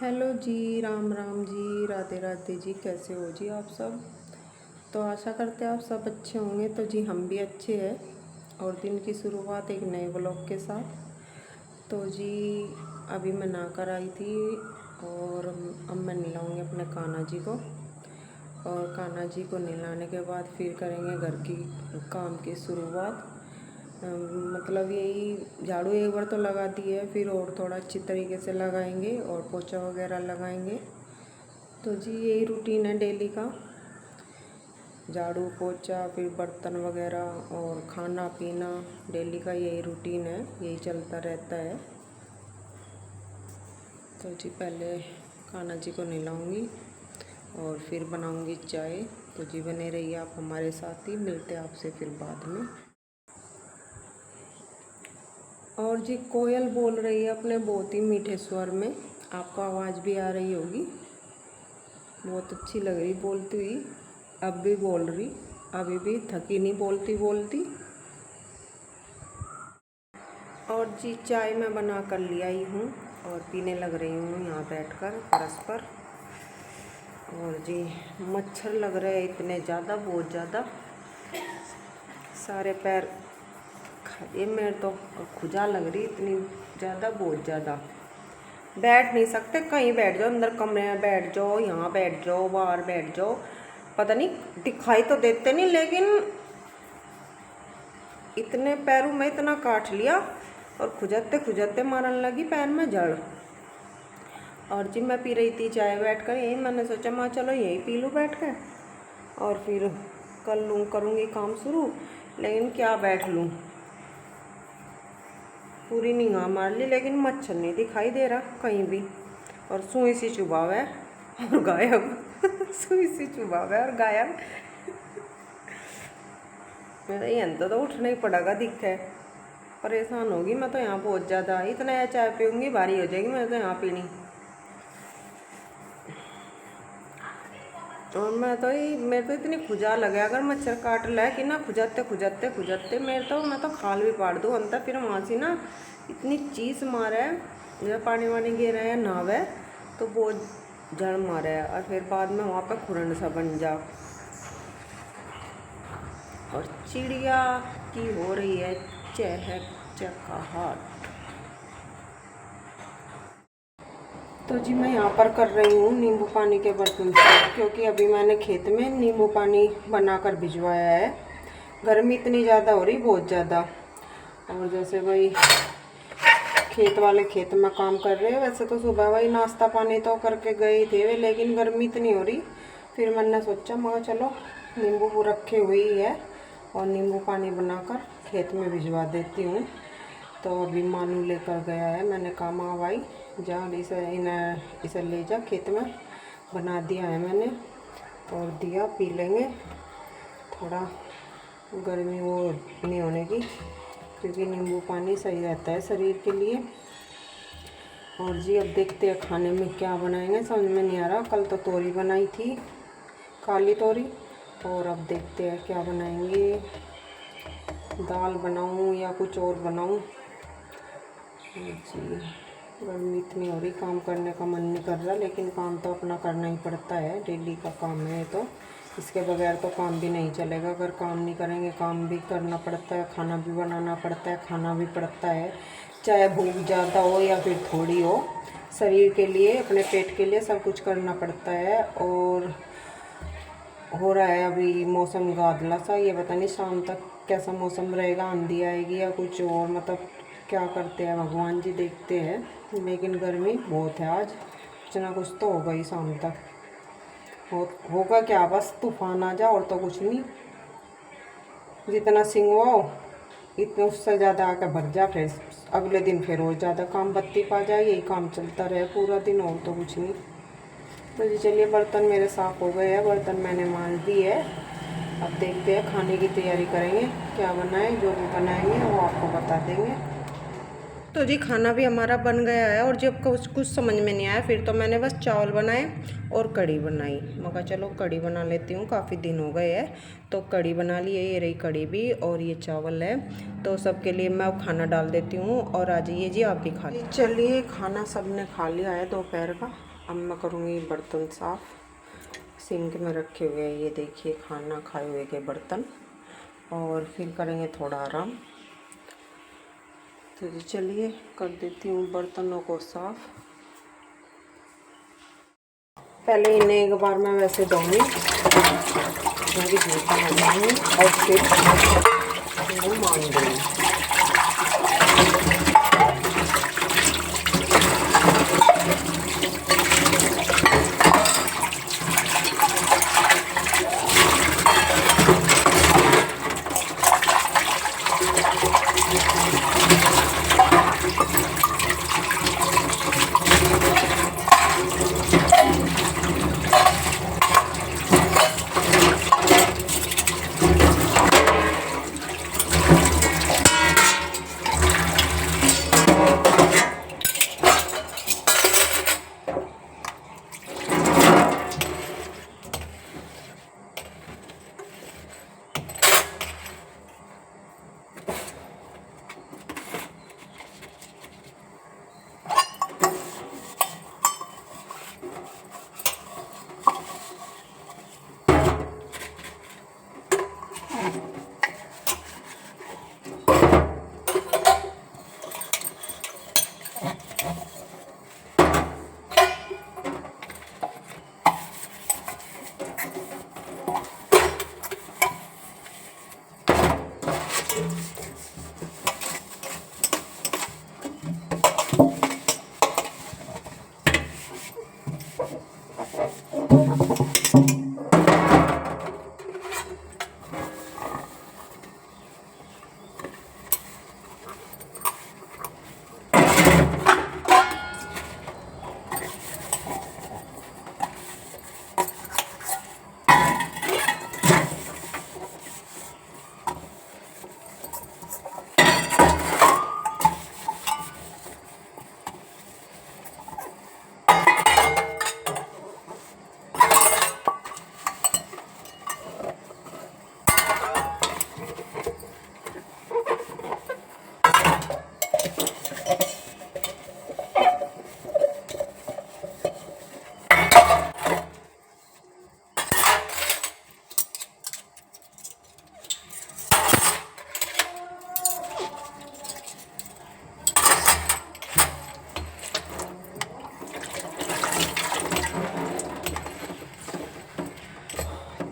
Hello जी, राम राम जी, राधे राधे जी। कैसे हो जी आप सब? तो आशा करते हैं आप सब अच्छे होंगे। तो जी हम भी अच्छे हैं और दिन की शुरुआत एक नए ब्लॉग के साथ। तो जी अभी मैं नहाकर आई थी और अब मैं नहलाऊँगी अपने कान्हा जी को। और कान्हा जी को नहलाने के बाद फिर करेंगे घर की काम की शुरुआत। मतलब यही झाड़ू एक बार तो लगा दी है, फिर और थोड़ा अच्छी तरीके से लगाएंगे और पोछा वगैरह लगाएंगे। तो जी यही रूटीन है डेली का, झाड़ू पोछा फिर बर्तन वगैरह और खाना पीना। डेली का यही रूटीन है, यही चलता रहता है। तो जी पहले कान्हा जी को नहलाऊंगी और फिर बनाऊंगी चाय। तो जी बने रहिए आप हमारे साथ ही, मिलते हैं आपसे फिर बाद में। और जी कोयल बोल रही है अपने बहुत ही मीठे स्वर में, आपको आवाज़ भी आ रही होगी। बहुत अच्छी लग रही बोलती हुई, अब भी बोल रही, अभी भी थकी नहीं बोलती बोलती। और जी चाय मैं बना कर ले आई हूँ और पीने लग रही हूँ यहाँ बैठकर फर्श पर। और जी मच्छर लग रहे हैं इतने ज़्यादा, बहुत ज़्यादा, सारे पैर ये मेरे तो खुजा लग रही इतनी ज़्यादा, बहुत ज़्यादा। बैठ नहीं सकते, कहीं बैठ जाओ, अंदर कमरे में बैठ जाओ, यहाँ बैठ जाओ, बाहर बैठ जाओ, पता नहीं दिखाई तो देते नहीं, लेकिन इतने पैरों में इतना काट लिया और खुजाते खुजाते मारने लगी पैर में जड़। और जी मैं पी रही थी चाय बैठ कर, यही मैंने सोचा मैं चलो यही पी लूँ बैठ कर और फिर करूँगी काम शुरू। लेकिन क्या बैठ लूँ, पूरी निगाह मार ली लेकिन मच्छर नहीं दिखाई दे रहा कहीं भी। और सुई सी चुभाव है और गायब सुई सी चुभाव है और गायब। मेरा यंत्र तो उठना ही पड़ेगा, दिखे परेशान होगी मैं तो यहाँ बहुत ज़्यादा। इतना चाय पीऊँगी भारी हो जाएगी मैं तो यहाँ पीनी। और मैं तो मेरे तो इतनी खुजा लगे अगर मच्छर काट ले कि ना, खुजाते खुजाते खुजाते मैं तो खाल भी पाड़ दूँ अंदर। फिर वहाँ से ना इतनी चीज़ मारे, जब पानी वानी गिर रहा है नहावे तो बहुत जड़ मारे और फिर बाद में वहाँ पर खुरन सा बन जा। और चिड़िया की हो रही है चहक चकाहट। तो जी मैं यहाँ पर कर रही हूँ नींबू पानी के बर्तन से, क्योंकि अभी मैंने खेत में नींबू पानी बनाकर भिजवाया है। गर्मी इतनी ज़्यादा हो रही, बहुत ज़्यादा। और जैसे भाई खेत वाले खेत में काम कर रहे हैं, वैसे तो सुबह वही नाश्ता पानी तो करके गए थे वे, लेकिन गर्मी इतनी हो रही फिर मैंने सोचा मैं चलो नींबू रखे हुई है और नींबू पानी बनाकर खेत में भिजवा देती हूँ। तो अभी मानू लेकर गया है, मैंने कहा माँ भाई जा इसे ले जा खेत में, बना दिया है मैंने और दिया पी लेंगे, थोड़ा गर्मी वो नहीं होने की, क्योंकि नींबू पानी सही रहता है शरीर के लिए। और जी अब देखते हैं खाने में क्या बनाएंगे, समझ में नहीं आ रहा। कल तो तोरी बनाई थी, काली तोरी, और अब देखते हैं क्या बनाएंगे, दाल बनाऊं या कुछ और बनाऊं। जी गर्मी इतनी हो रही, काम करने का मन नहीं कर रहा, लेकिन काम तो अपना करना ही पड़ता है, डेली का काम है तो इसके बगैर तो काम भी नहीं चलेगा। अगर काम नहीं करेंगे, काम भी करना पड़ता है, खाना भी बनाना पड़ता है, खाना भी पड़ता है, चाहे भूख ज़्यादा हो या फिर थोड़ी हो, शरीर के लिए अपने पेट के लिए सब कुछ करना पड़ता है। और हो रहा है अभी मौसम गादला सा, ये पता नहीं शाम तक कैसा मौसम रहेगा, आंधी आएगी या कुछ और, मतलब क्या करते हैं भगवान जी, देखते हैं। लेकिन गर्मी बहुत है आज, कुछ ना कुछ तो होगा ही शाम तक। होगा क्या, बस तूफान आ जा और तो कुछ नहीं। जितना सिंगवाओ इतना उससे ज़्यादा आकर भर जा, फिर अगले दिन फिर और ज़्यादा काम बत्ती पा जाए, यही काम चलता रहे पूरा दिन और तो कुछ नहीं। तो जी चलिए बर्तन मेरे साफ़ हो गए हैं, बर्तन मैंने मांज दिए है। अब देखते हैं खाने की तैयारी करेंगे, क्या बनाएं, जो भी बनाएंगे वो आपको बता देंगे। तो जी खाना भी हमारा बन गया है और जब कुछ समझ में नहीं आया फिर तो मैंने बस चावल बनाए और कढ़ी बनाई। मैं कहा चलो कढ़ी बना लेती हूँ, काफ़ी दिन हो गए हैं, तो कढ़ी बना ली है। ये रही कढ़ी भी और ये चावल है, तो सबके लिए मैं अब खाना डाल देती हूँ और आ जाइए जी आप भी खा लीजिए। चलिए खाना सब ने खा लिया है दोपहर का, अब मैं करूँगी बर्तन साफ़। सिंक में रखे हुए हैं ये देखिए खाना खाए हुए के बर्तन, और फिर करेंगे थोड़ा आराम। तो जी चलिए कर देती हूँ बर्तनों को साफ़। पहले इन्हें एक बार मैं वैसे धोऊंगी, क्योंकि झूठा लगाऊंगी, और फिर इन्हें मान दूँगी।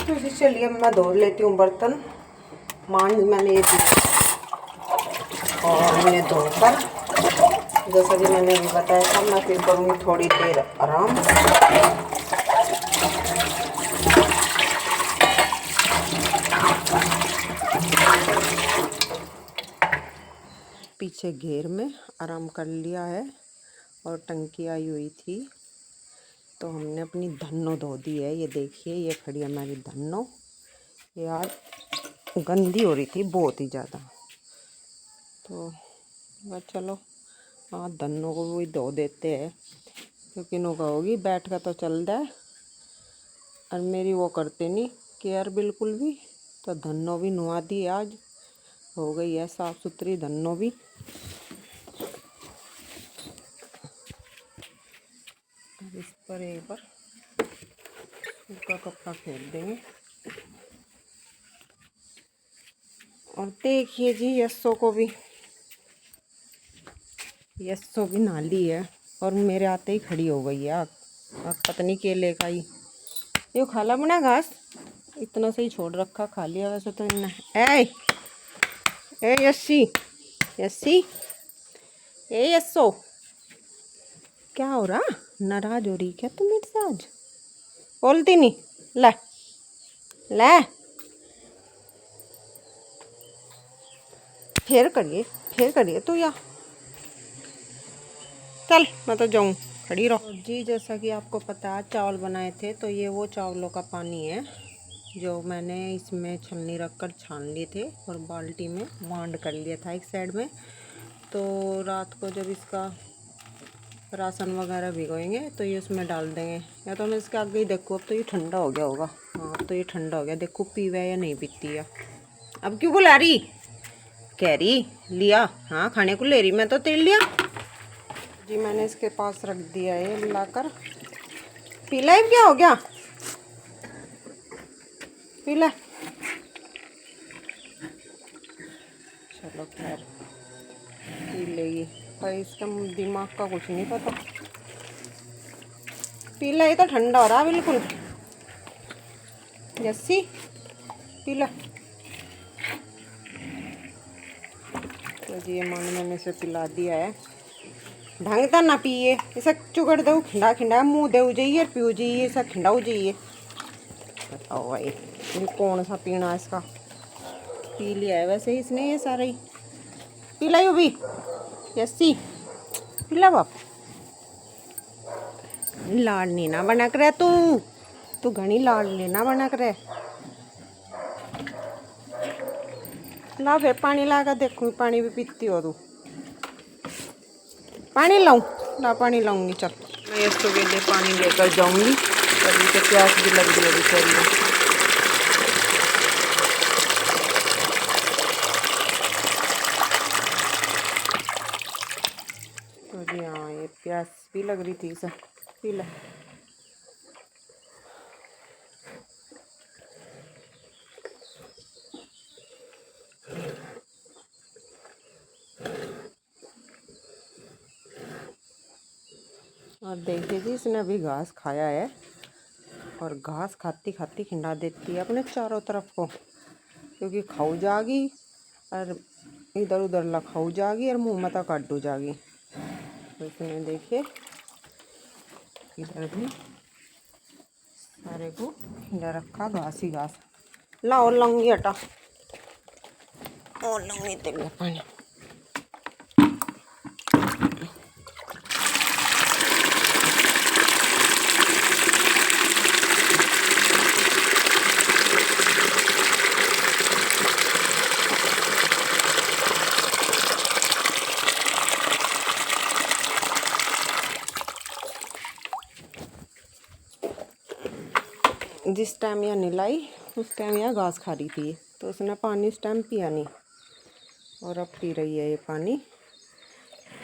तो जी चलिए मैं धो लेती हूँ बर्तन। मांझ मैंने ये दिया और इन्हें धोकर, जैसा कि मैंने अभी बताया था, मैं फिर करूँगी थोड़ी देर आराम। पीछे घेर में आराम कर लिया है और टंकी आई हुई थी, तो हमने अपनी धन्नो धो दी है। ये देखिए ये खड़ी हमारी धन्नो, यार गंदी हो रही थी बहुत ही ज़्यादा। तो बस चलो हाँ धन्नो को भी धो देते हैं, क्योंकि नो कहोगी बैठ का तो चल रहा है और मेरी वो करते नहीं केयर बिल्कुल भी। तो धन्नो भी नुआ दी, आज हो गई है साफ़ सुथरी धन्नो भी। अब इस पर एक बार सूखा कपड़ा फेंक देंगे। और देखिए जी यस्सो भी नाली है और मेरे आते ही खड़ी हो गई है। आग पता नहीं केले का ही ये खाला बना घास इतना सही छोड़ रखा, खा लिया वैसे तो इन्हें। ए यस्सी यस्सी ए यस्सो, क्या हो रहा? नाराज हो रही क्या तुम मेरे से आज? बोलती नहीं, ले ले फिर करिए तो या चल मैं तो जाऊँ, खड़ी रहो जी। जैसा कि आपको पता है चावल बनाए थे, तो ये वो चावलों का पानी है जो मैंने इसमें छलनी रखकर छान लिए थे और बाल्टी में मांड कर लिया था एक साइड में। तो रात को जब इसका राशन वगैरह भिगोएंगे तो ये उसमें डाल देंगे, या तो मैं इसके आगे ही देखूँ। अब तो ये ठंडा हो गया होगा, हाँ अब तो ये ठंडा हो गया। देखो पीवा या नहीं पीती है। अब क्यों बुला रही? कह रही लिया, हाँ खाने को ले रही, मैं तो तेल लिया जी। मैंने इसके पास रख दिया है लाकर, पीला ही क्या हो गया, पीला। चलो खैर पी लेगी, पर इसका दिमाग का कुछ नहीं पता। पीला, ये तो ठंडा हो रहा बिल्कुल। जस्सी पीला। तो जी ये मैंने इसे पिला दिया है। ढंग तो ना पिए, इसे चुगड़ दो, खिंडा खिंडा मुँह दे जाइए, पीऊ जाइए, इसे खिंडाऊ जाइए। बताओ भाई ये कौन सा पीना इसका। पी लिया है वैसे ही इसने ये सारा ही। पीला यू भी यस्सी, पीला बाप। लाडली ना बना करे तू घनी लाडली ना बना करे। ला फिर पानी ला कर देखूँ, पानी भी पीती हो तू। पानी लाऊं, ला पानी लाऊंगी। चल मैं इसके लिए पानी लेकर जाऊंगी, तभी तो प्यास भी लग रही है बेचारी को। तो जी हाँ ये प्यास भी लग रही थी, सब पी ला। और देखिए जी इसने अभी घास खाया है, और घास खाती खाती खिंडा देती है अपने चारों तरफ को, क्योंकि खाऊ जागी और इधर उधर लखाऊ जागी और मुँह मता काटू जागी। तो इसने देखिए इधर भी सारे को खिंडा रखा, घास ही घास। ला और लाऊंगी हटा, और लाऊंगी तेरे पानी। जिस टाइम यह नहलाई उस टाइम यह घास खा रही थी, तो उसने पानी उस टाइम पिया नहीं, और अब पी रही है ये पानी।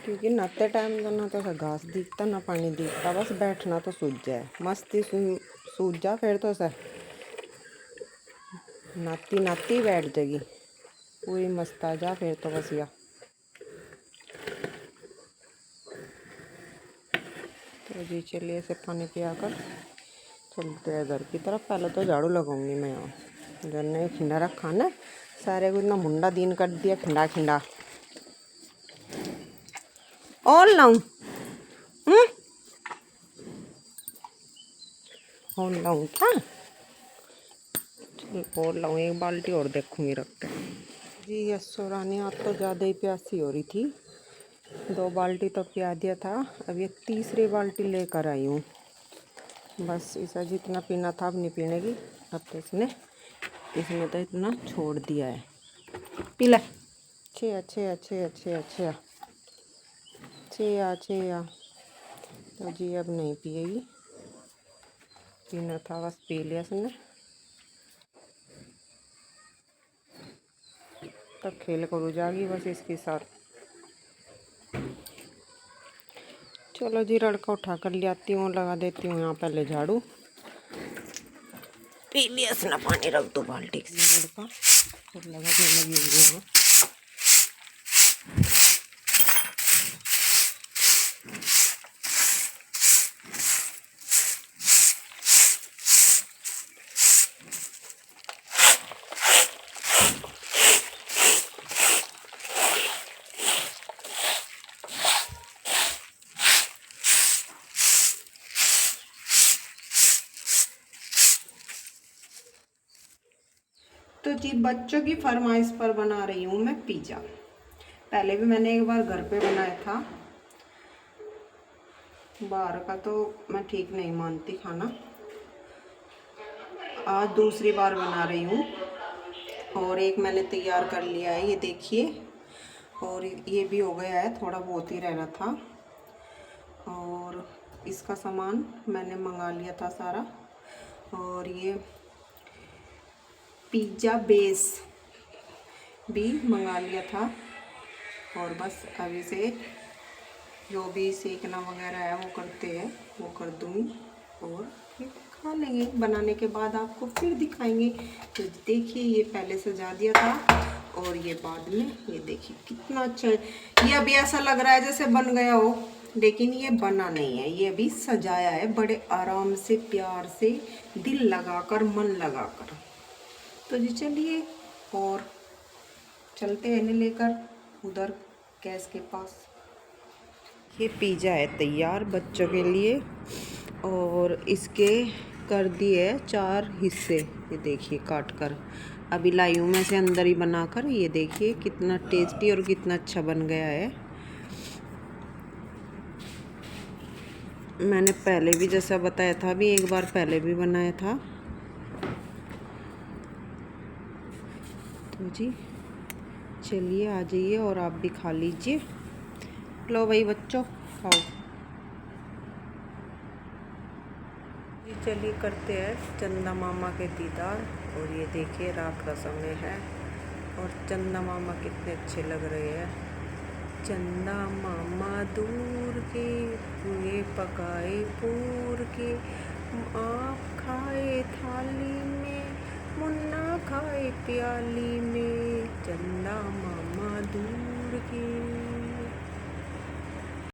क्योंकि नहाते टाइम तो ना तो घास दिखता ना पानी दिखता, बस बैठना तो सूझ जाए, मस्ती सूझ जा, फिर तो सर नाती नाती बैठ जाएगी पूरी मस्त आ जा, फिर तो बस या। तो जी चलिए इसे पानी पिया कर चलते हैं घर की तरफ। पहले तो झाड़ू लगाऊंगी मैं, यहाँ घर ने खिंडा रखा ना सारे को, इतना मुंडा दिन कर दिया खिंडा खिंडा। और लाऊं और लाऊं क्या, चल और लाऊं, एक बाल्टी और देखूंगी रख के। जी यशो रानी आज तो ज़्यादा ही प्यासी हो रही थी, 2 बाल्टी तो पिया दिया था, अब ये तीसरी बाल्टी लेकर आई हूँ। बस इसे जितना पीना था अब नहीं पीने की, अब तो इसने तो इतना छोड़ दिया है। पी ले, अच्छे अच्छे अच्छे अच्छे अच्छे अच्छे आ। तो जी अब नहीं पिएगी, पीना था बस पी लिया इसने। तो खेल करो जागी बस इसके साथ। चलो जी लड़का उठा कर ले आती हूँ, लगा देती हूँ यहाँ पहले झाड़ू। पी लिया इसने पानी, रख दो बाल्टी से। लड़का फिर लगाने लगी हुई है। तो जी बच्चों की फरमाइश पर बना रही हूँ मैं पिज़्ज़ा। पहले भी मैंने एक बार घर पे बनाया था, बाहर का तो मैं ठीक नहीं मानती खाना। आज दूसरी बार बना रही हूँ, और एक मैंने तैयार कर लिया है, ये देखिए। और ये भी हो गया है, थोड़ा बहुत ही रह रहा था। और इसका सामान मैंने मंगा लिया था सारा, और ये पिज़्ज़ा बेस भी मंगा लिया था। और बस अभी से जो भी सेकना वगैरह है वो करते हैं, वो कर दूँगी। और फिर खा लेंगे। बनाने के बाद आपको फिर दिखाएंगे। तो देखिए ये पहले सजा दिया था और ये बाद में, ये देखिए कितना अच्छा है। ये अभी ऐसा लग रहा है जैसे बन गया हो, लेकिन ये बना नहीं है, ये अभी सजाया है बड़े आराम से, प्यार से, दिल लगाकर, मन लगाकर। तो जी चलिए और चलते हैं इन्हें लेकर उधर गैस के पास। ये पिज़्ज़ा है तैयार बच्चों के लिए और इसके कर दिए 4 हिस्से। ये देखिए काट कर अभी लाई हूँ मैं से अंदर ही बनाकर। ये देखिए कितना टेस्टी और कितना अच्छा बन गया है। मैंने पहले भी जैसा बताया था, अभी एक बार पहले भी बनाया था। तो जी चलिए आ जाइए और आप भी खा लीजिए। लो भाई बच्चों खाओ। जी चलिए करते हैं चंदा मामा के दीदार। और ये देखिए रात का समय है और चंदा मामा कितने अच्छे लग रहे हैं। चंदा मामा दूर के पूरे पकाए पूर के, आप खाए थाली में, मुन्ना खाए प्याली में, चंदा मामा दूर के।